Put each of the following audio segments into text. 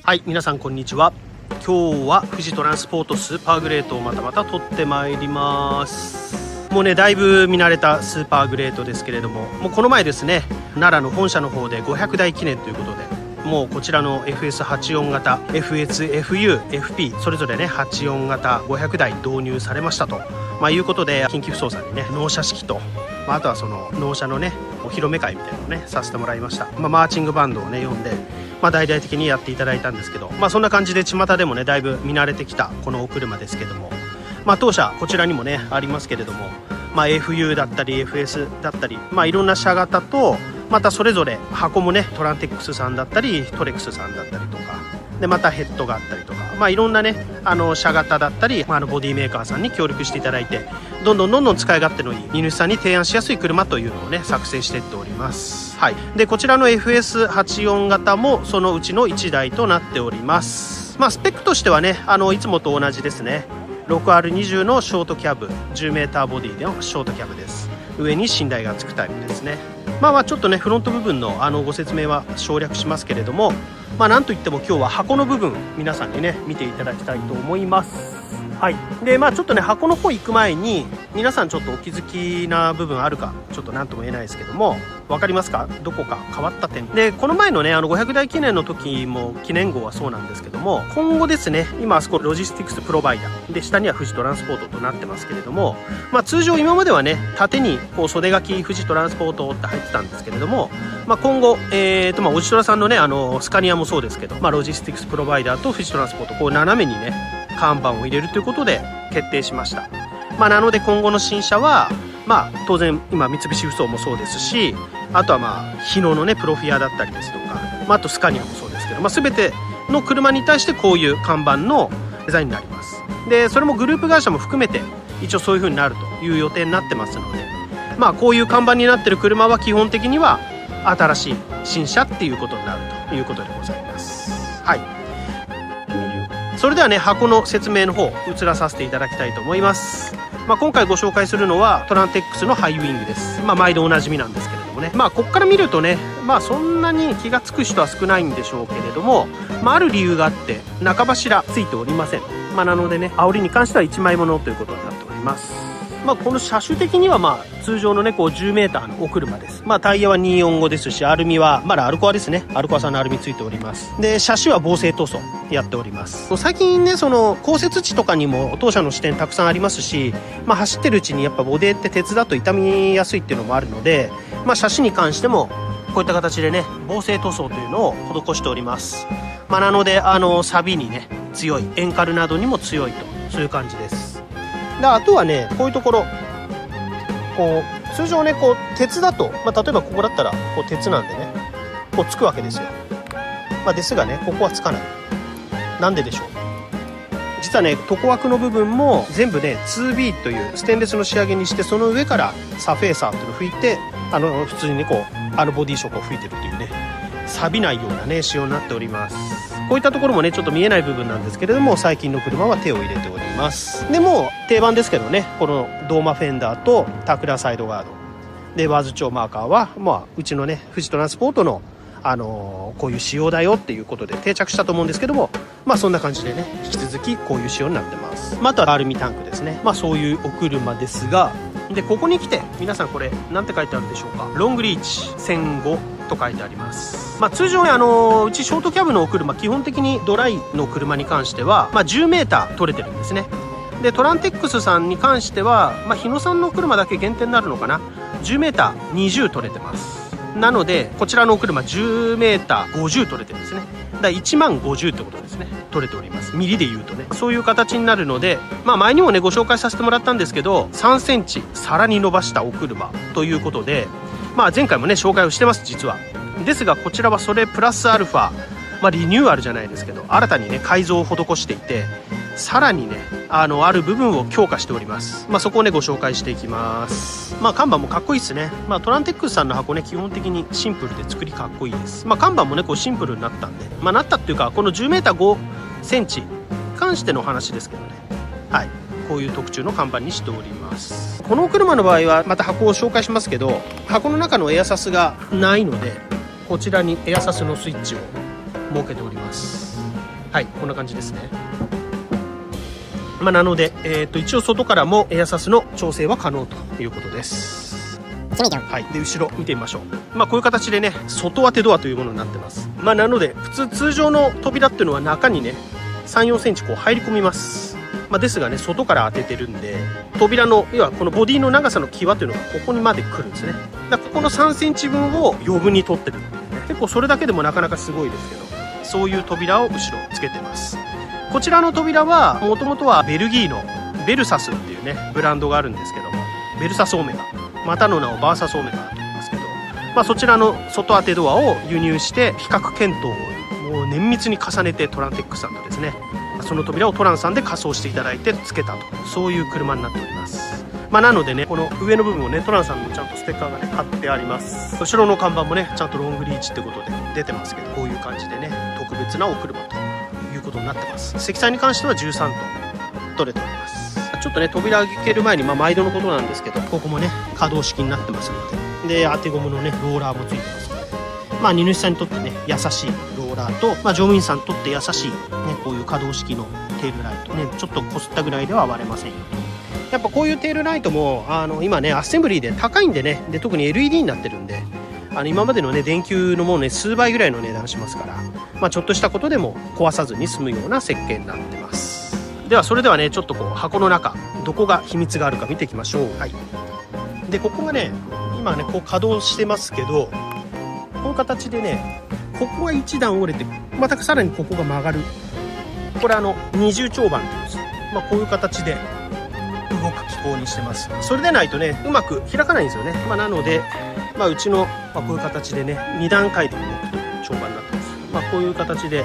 はい、皆さんこんにちは。今日は富士トランスポートスーパーグレートをまたまた撮ってまいります。もうね、だいぶ見慣れたスーパーグレートですけれども、もうこの前ですね、奈良の本社の方で500台記念ということで、もうこちらの FS84 型 FS、FU、FP それぞれね84型500台導入されましたと、いうことで近畿不走さんにね納車式と、あとはその納車のねお披露目会みたいなのをねさせてもらいました。マーチングバンドをね読んで、大々的にやっていただいたんですけど、そんな感じで巷でもねだいぶ見慣れてきたこのお車ですけども、当社こちらにもねありますけれども、FU だったり FS だったり、いろんな車型と、またそれぞれ箱もねトランテックスさんだったりトレックスさんだったりとかで、またヘッドがあったりとか、いろんなね車型だったり、ボディメーカーさんに協力していただいて、どんどん使い勝手のいい荷主さんに提案しやすい車というのをね作成していっております。はい、でこちらの FS84 型もそのうちの1台となっております。スペックとしてはねいつもと同じですね。 6R20 のショートキャブ 10m ボディのショートキャブです。上に寝台がつくタイプですね。ちょっとねフロント部分のご説明は省略しますけれども、なんといっても今日は箱の部分皆さんにね見ていただきたいと思います。はい、でちょっとね箱の方行く前に皆さんちょっとお気づきな部分あるかちょっと何とも言えないですけども、分かりますか？どこか変わった点で、この前のね500台記念の時も記念号はそうなんですけども、今後ですね今あそこロジスティクスプロバイダーで下には富士トランスポートとなってますけれども、通常今まではね縦にこう袖書き富士トランスポートって入ってたんですけれども、今後オジトラさんのねスカニアもそうですけど、ロジスティクスプロバイダーと富士トランスポートこう斜めにね看板を入れるということで決定しました。なので今後の新車は当然今三菱ふそうもそうですし、あとは日野のねプロフィアだったりですとか、あとスカニアもそうですけど、全ての車に対してこういう看板のデザインになります。でそれもグループ会社も含めて一応そういう風になるという予定になってますので、こういう看板になってる車は基本的には新しい新車っていうことになるということでございます。はい、それではね箱の説明の方移らさせていただきたいと思います。今回ご紹介するのはトランテックスのハイウィングです。毎度おなじみなんですけれどもね、こっから見るとねそんなに気がつく人は少ないんでしょうけれども、ある理由があって中柱ついておりません。なのでね煽りに関しては1枚ものということになっております。この車種的には通常のねこう 10m のお車です。タイヤは245ですし、アルミはまだアルコアですね、アルコアさんのアルミついております。で車種は防水塗装やっております。最近ねその降雪地とかにも当社の支店たくさんありますし、走ってるうちにやっぱボディって鉄だと傷みやすいっていうのもあるので、車種に関してもこういった形でね防水塗装というのを施しております。なので錆にね強い、塩カルなどにも強いと、そういう感じです。であとはねこういうところこう通常ねこう鉄だと、例えばここだったらこう鉄なんでねこうつくわけですよ。ですがねここはつかない。なんででしょう。実はね床枠の部分も全部ね 2B というステンレスの仕上げにして、その上からサフェーサーというのを拭いて普通にねこうボディショックを拭いてるっていうね、錆びないようなね仕様になっております。こういったところもねちょっと見えない部分なんですけれども、最近の車は手を入れております。でもう定番ですけどね、このドーマフェンダーとタクラサイドガードでワーズ調マーカーはうちのね富士トランスポートのこういう仕様だよっていうことで定着したと思うんですけども、そんな感じでね引き続きこういう仕様になってます。あとはアルミタンクですね。そういうお車ですが、でここに来て皆さんこれなんて書いてあるでしょうか。ロングリーチ1500と書いてあります。通常ね、うちショートキャブのお車、基本的にドライの車に関しては、10メーター取れてるんですね。で、トランテックスさんに関しては、日野さんの車だけ限定になるのかな、10メーター20取れてます。なので、こちらのお車10メーター50取れてるんですね。だから1万50ってことですね。取れております。ミリで言うとね。そういう形になるので、前にもね、ご紹介させてもらったんですけど、3センチさらに伸ばしたお車ということで、前回もね、紹介をしてます、実は。ですが、こちらはそれプラスアルファ、リニューアルじゃないですけど、新たにね、改造を施していて、さらにね、ある部分を強化しております。そこをね、ご紹介していきます。看板もかっこいいですね。トランテックスさんの箱ね、基本的にシンプルで作りかっこいいです。看板もね、こうシンプルになったんで、なったっていうか、この10メーター5センチに関しての話ですけどね。はい。こういう特注の看板にしております。この車の場合は、また箱を紹介しますけど、箱の中のエアサスがないので、こちらにエアサスのスイッチを設けております。はい、こんな感じですね。なので、一応外からもエアサスの調整は可能ということです。はい、で後ろ見てみましょう。こういう形でね、外当てドアというものになってます。なので通常の扉っていうのは中にね 3,4 センチこう入り込みます。ですがね、外から当ててるんで、扉の要はこのボディの長さの際というのがここにまで来るんですね。だからここの3センチ分を余分に取ってるっていうね、結構それだけでもなかなかすごいですけど、そういう扉を後ろつけてます。こちらの扉はもともとはベルギーのベルサスっていうねブランドがあるんですけども、ベルサスオメガ、またの名をバーサスオメガと言いますけど、そちらの外当てドアを輸入して比較検討をもう綿密に重ねて、トランテックスさんとですね、その扉をトランさんで仮装していただいて付けたと、そういう車になっております。なのでね、この上の部分をね、トランさんのちゃんとステッカーがね貼ってあります。後ろの看板もねちゃんとロングリーチってことで出てますけど、こういう感じでね、特別なお車ということになってます。積載に関しては13トン取れております。ちょっとね、扉開ける前に毎度のことなんですけど、ここもね可動式になってますので、当てゴムのねローラーもついてますので、荷主さんにとってね優しいローラーと、乗務員さんにとって優しいね、こういう可動式のテールライトね、ちょっとこすったぐらいでは割れませんよと。やっぱこういうテールライトも今ねアッセンブリーで高いんでね、で特に LED になってるんで、今までのね電球のものね数倍ぐらいの値段しますから、ちょっとしたことでも壊さずに済むような設計になってます。ではそれではね、ちょっとこう箱の中どこが秘密があるか見ていきましょう。はい。でここがね、今ねこう稼働してますけど、この形でね、ここが一段折れて、またさらにここが曲がる、これ二重長板っていうんです。こういう形で動く機構にしてます。それでないとねうまく開かないんですよね。なので、うちの、こういう形でね2段階で動くという長板になってます。こういう形で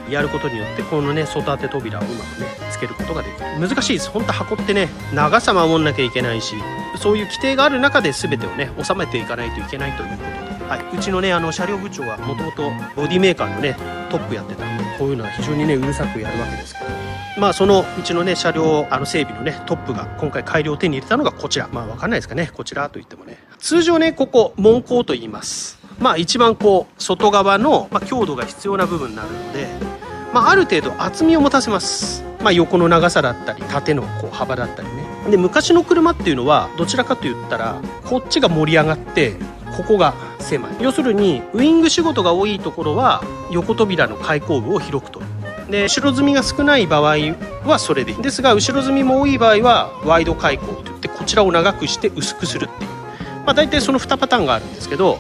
やることによって、このね外当て扉をうまくねつけることができる。難しいです。本当箱ってね、長さ守んなきゃいけないし、そういう規定がある中で全てをね収めていかないといけないということで、はい、うちのね車両部長はもともとボディメーカーのねトップやってたんで、こういうのは非常にねうるさくやるわけですけど、そのうちのね車両整備のねトップが今回改良を手に入れたのがこちら。わかんないですかね、こちらといってもね、通常ねここ門高と言います。一番こう外側の、強度が必要な部分になるので、ある程度厚みを持たせます。横の長さだったり縦のこう幅だったりね。で昔の車っていうのはどちらかと言ったらこっちが盛り上がってここが狭い。要するにウイング仕事が多いところは横扉の開口部を広くとる。で後ろ積みが少ない場合はそれでいいですが、後ろ積みも多い場合はワイド開口といって、こちらを長くして薄くするっていう、大体その2パターンがあるんですけど、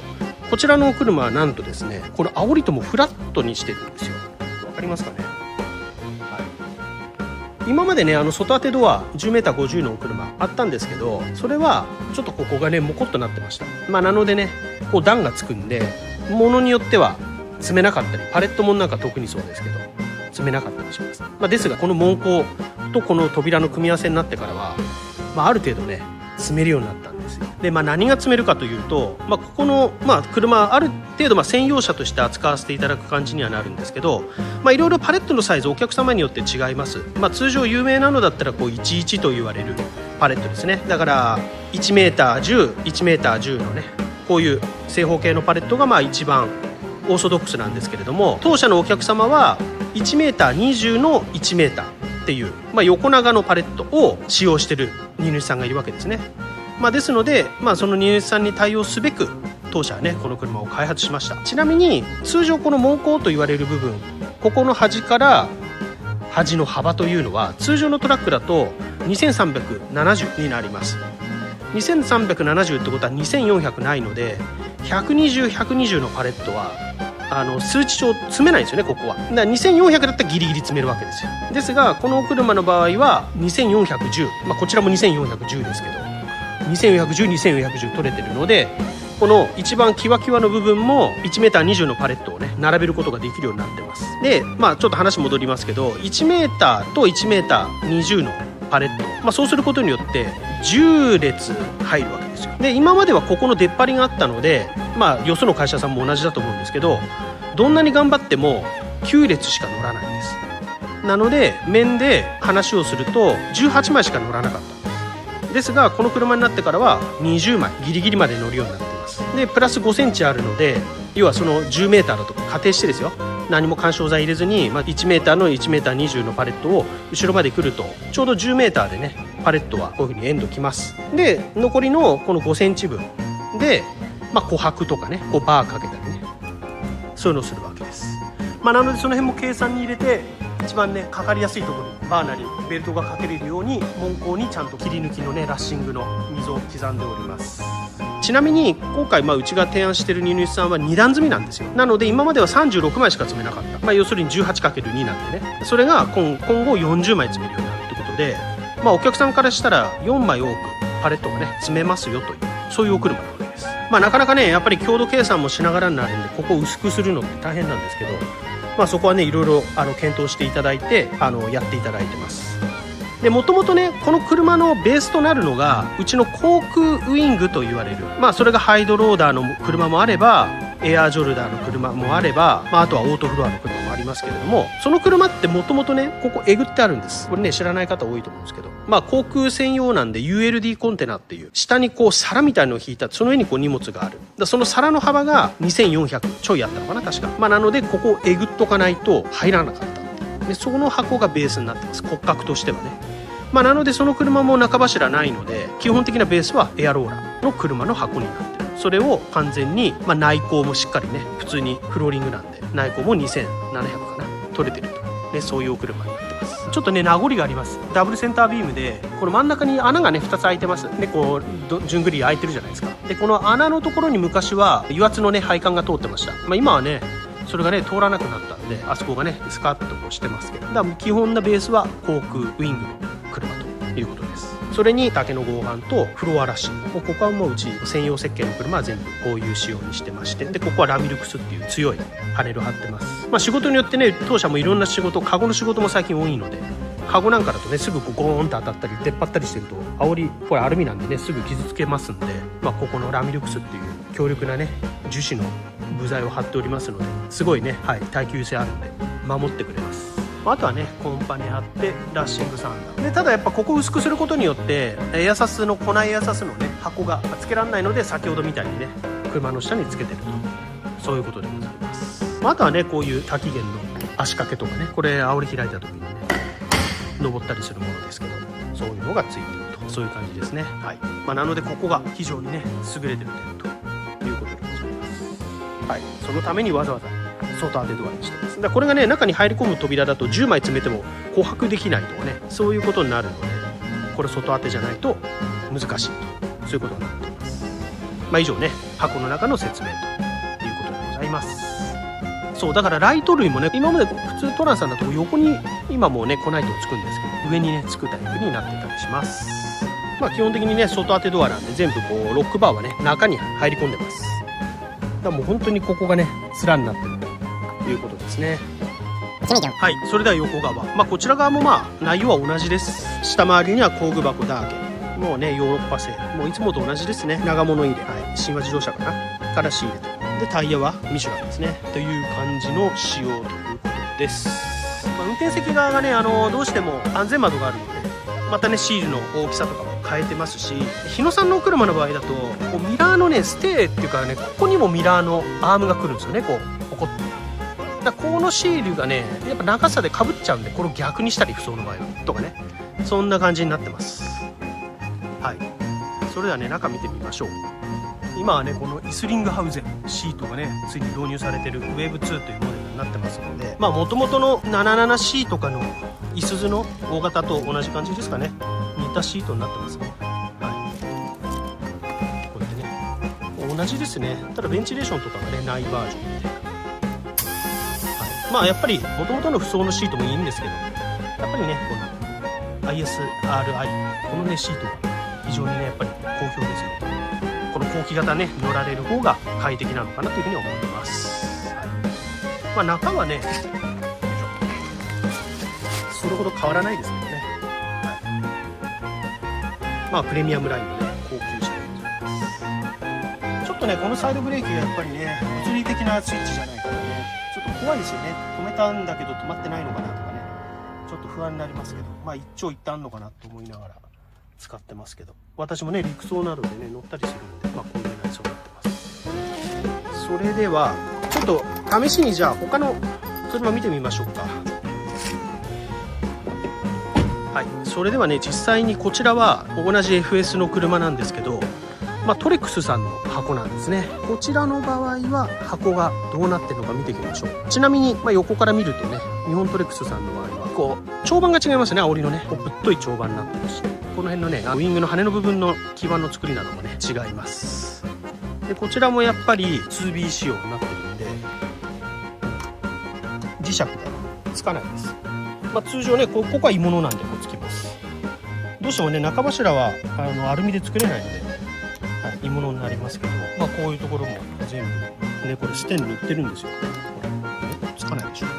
こちらのお車はなんとですね、この煽りともフラットにしてるんですよ。わかりますかね。今までね外当てドア 10m50 のお車あったんですけど、それはちょっとここがねモコっとなってました。なのでねこう段がつくんで、ものによっては積めなかったり、パレットもんなんか特にそうですけど積めなかったりします。ですがこの門高とこの扉の組み合わせになってからは、ある程度ね積めるようになったんですよ。で何が積めるかというと、ここの、車ある程度専用車として扱わせていただく感じにはなるんですけど、いろいろパレットのサイズお客様によって違います。通常有名なのだったらこう11と言われるパレットですね。だから 1m10、1m10 のねこういう正方形のパレットが一番オーソドックスなんですけれども、当社のお客様は 1m20 の 1m っていう、横長のパレットを使用している荷主さんがいるわけですね。ですので、その荷主さんに対応すべく当社はねこの車を開発しました。ちなみに通常この門高と言われる部分、ここの端から端の幅というのは通常のトラックだと2370になります。2370ってことは2400ないので、120、120のパレットは数値上詰めないんですよね。ここはだから2400だったらギリギリ詰めるわけですよ。ですがこのお車の場合は2410、こちらも2410ですけど、2410、2410取れてるので、この一番キワキワの部分も 1m20 のパレットをね並べることができるようになってます。でちょっと話戻りますけど、 1m と 1m20 のパレット、そうすることによって10列入るわけですよ。で今まではここの出っ張りがあったので、よその会社さんも同じだと思うんですけど、どんなに頑張っても9列しか乗らないんです。なので面で話をすると18枚しか乗らなかったんですが、この車になってからは20枚ギリギリまで乗るようになってます。でプラス5センチあるので、要はその 10m だと仮定してですよ、何も干渉剤入れずに、1m の 1m20 のパレットを後ろまで来るとちょうど 10m でねパレットはこういう風にエンドきます。で残りのこの5センチ分で、琥珀とかねこうバーかけたりね、そういうのをするわけです。なのでその辺も計算に入れて、一番ねかかりやすいところにバーなりベルトがかけれるように門高にちゃんと切り抜きのねラッシングの溝を刻んでおります。ちなみに今回うちが提案している荷主さんは2段積みなんですよ。なので今までは36枚しか積めなかった、要するに 18×2 なんでね、それが今後40枚積めるようになるってことで、お客さんからしたら4枚多くパレットがね積めますよという、そういうお車なわけです。なかなかねやっぱり強度計算もしながらになるんで、ここを薄くするのって大変なんですけど、そこはねいろいろ検討していただいてやっていただいてます。でもともとねこの車のベースとなるのがうちの航空ウイングと言われる、それがハイドローダーの車もあればエアージョルダーの車もあれば、あとはオートフロアの車もありますけれども、その車ってもともとねここえぐってあるんです。これね知らない方多いと思うんですけど、航空専用なんで ULD コンテナっていう下にこう皿みたいのを引いた、その上にこう荷物がある。その皿の幅が2400ちょいあったのかな確か。なのでここをえぐっとかないと入らなかった。でその箱がベースになってます、骨格としてはね。なのでその車も中柱ないので、基本的なベースはエアローラの車の箱になってる。それを完全に、内高もしっかりね普通にフローリングなんで内高も2700かな取れてると、ね、そういうお車になってます。ちょっとね名残があります。ダブルセンタービームでこの真ん中に穴がね2つ開いてますで、こう順繰り開いてるじゃないですか。でこの穴のところに昔は油圧のね配管が通ってました。今はねそれがね通らなくなったんで、あそこがねスカッとこうしてますけど、だから基本なベースは航空ウイングの車ということです。それに竹の合板とフロアラッシュ、ここはもううち専用設計の車は全部こういう仕様にしてまして、でここはラミルクスっていう強いパネルを貼ってます。仕事によってね当社もいろんな仕事、カゴの仕事も最近多いので、カゴなんかだとねすぐこうゴーンと当たったり出っ張ったりしてると煽りこれアルミなんでねすぐ傷つけますんで、ここのラミルクスっていう強力なね樹脂の部材を貼っておりますので、すごいね、耐久性あるんで守ってくれます。あとはねコンパネ貼ってラッシングサンダーで、ただやっぱここ薄くすることによってエアサスの粉エアサスのね箱がつけられないので、先ほどみたいにね車の下につけてると、そういうことでございます。あとはねこういう多機嫌の足掛けとかね、これ煽り開いた時にね登ったりするものですけど、そういうのがついていると、そういう感じですね。なのでここが非常にね優れてる点ということでございます。そのためにわざわざ外当てドアにしてます。だからこれがね中に入り込む扉だと10枚詰めても琥珀できないとかね、そういうことになるので、これ外当てじゃないと難しいと、そういうことになっています。以上ね箱の中の説明ということでございます。そうだからライト類もね今まで普通トランさんだと横に今もうねコナイトをつくんですけど、上にねつくタイプになってたりします。基本的にね外当てドアなんで全部こうロックバーはね中に入り込んでます。だからもう本当にここがね面になってるということですね。それでは横側、こちら側も内容は同じです。下回りには工具箱だらけ、もうねヨーロッパ製、もういつもと同じですね。長物入れ、神話自動車かなから仕入れて、でタイヤはミシュランですねという感じの仕様ということです。運転席側がねどうしても安全窓があるので、またねシールの大きさとかも変えてますし、日野さんのお車の場合だとこうミラーのねステーっていうかね、ここにもミラーのアームが来るんですよね、こうポコッと。だこのシールがねやっぱ長さでかぶっちゃうんで、これを逆にしたり、不走の場合はとかね、そんな感じになってます。それではね中見てみましょう。今はねこのイスリングハウゼンシートがねついに導入されてるウェーブ2というモデルになってますので、もともとの 77C とかのいすゞの大型と同じ感じですかね。似たシートになってますね。これでね同じですね。ただベンチレーションとかがねないバージョンで、やっぱりもともとの付装のシートもいいんですけど、やっぱりねこの ISRI このねシートが非常にねやっぱり好評ですので、この後期型ね乗られる方が快適なのかなというふうに思ってます。中はねそれほど変わらないですけどね、プレミアムラインのね高級車でございます。ちょっとねこのサイドブレーキがやっぱりね物理的なスイッチじゃないからねちょっと怖いですよね。止めたんだけど止まってないのかなとかねちょっと不安になりますけど、一長一短あんのかなと思いながら使ってますけど、私もね陸送などでね乗ったりするので、こういう内装になってます。それではちょっと試しにじゃあ他の車見てみましょうか。それではね実際にこちらは同じ FS の車なんですけど、トレックスさんの箱なんですね。こちらの場合は箱がどうなってるのか見ていきましょう。ちなみに、横から見るとね日本トレックスさんの場合はこう長板が違いますね。煽りのねぶっとい長板になってますし、この辺のねウイングの羽の部分の基板の作りなどもね違います。でこちらもやっぱり 2B 仕様になってるんで磁石がつかないです。通常ねここが鋳物なんでこうつきます。どうしてもね中柱はアルミで作れないので、鋳物になりますけど、こういうところも全部ねこれステン塗ってるんですよ。これつかないでしょっ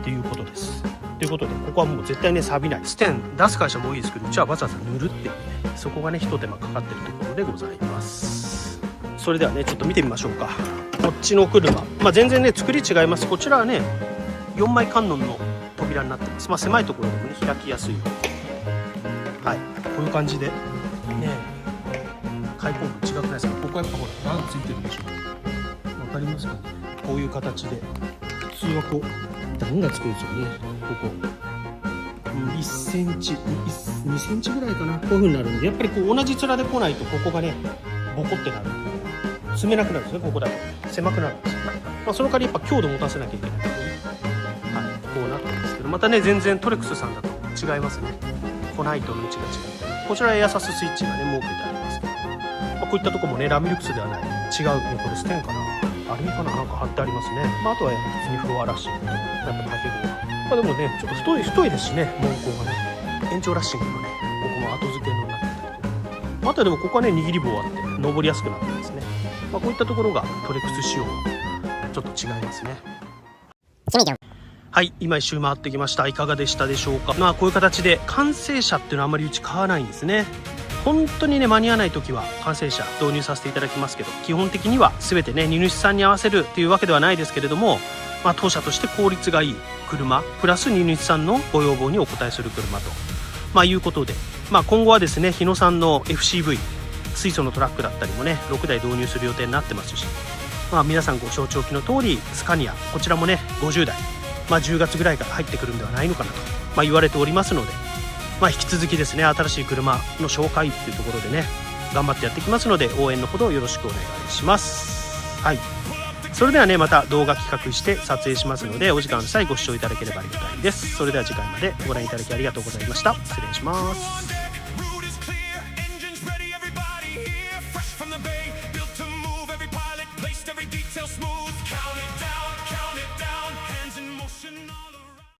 ていうことです。ということでここはもう絶対ね錆びないステン出す会社も多いですけど、うちはわざわざ塗るっていうねそこがね一手間かかってるところでございます。それではねちょっと見てみましょうか。こっちの車、全然ね作り違います。こちらはね4枚観音の扉になってます。狭いところでもね開きやすい。こういう感じでね開口部違くないですか。ここはやっぱほらランついてるでしょ。わかりますかね。こういう形で普通はこう段がつくんですよね。ここ1センチ2センチぐらいかな、こういう風になるんで、やっぱりこう同じ面で来ないとここがねボコってなる、積めなくなるんですね。ここだと狭くなるんですよ。その代わりやっぱ強度持たせなきゃいけないので、こうなってますけど、またね全然トレックスさんだと違いますね。コナイトの位置が違って、こちらエアサススイッチがね設けてありますけど、こういったところもねラミルクスではない違うね、これステンかなアルミかな、なんか貼ってありますね。あとは普通にフロアラッシング、やっぱ竹棒、でもねちょっと太いですしね、門口がね延長ラッシングのねここも後付けになってたりとか、あとはでもここはね握り棒あって登りやすくなってますね。こういったところがトレックス仕様ちょっと違いますね。はい、今一周回ってきました。いかがでしたでしょうか。こういう形で完成車っていうのはあんまりうち買わないんですね。本当にね間に合わない時は完成車導入させていただきますけど、基本的には全てね荷主さんに合わせるっていうわけではないですけれども、当社として効率がいい車プラス荷主さんのご要望にお応えする車と、いうことで、今後はですね日野さんの FCV 水素のトラックだったりもね6台導入する予定になってますし、皆さんご承知おきの通りスカニアこちらもね50台、10月ぐらいから入ってくるんではないのかなと、言われておりますので、引き続きですね新しい車の紹介っていうところでね頑張ってやっていきますので、応援のほどよろしくお願いします。はい、それではねまた動画企画して撮影しますので、お時間の際ご視聴いただければありがたいです。それでは次回までご覧いただきありがとうございました。失礼します。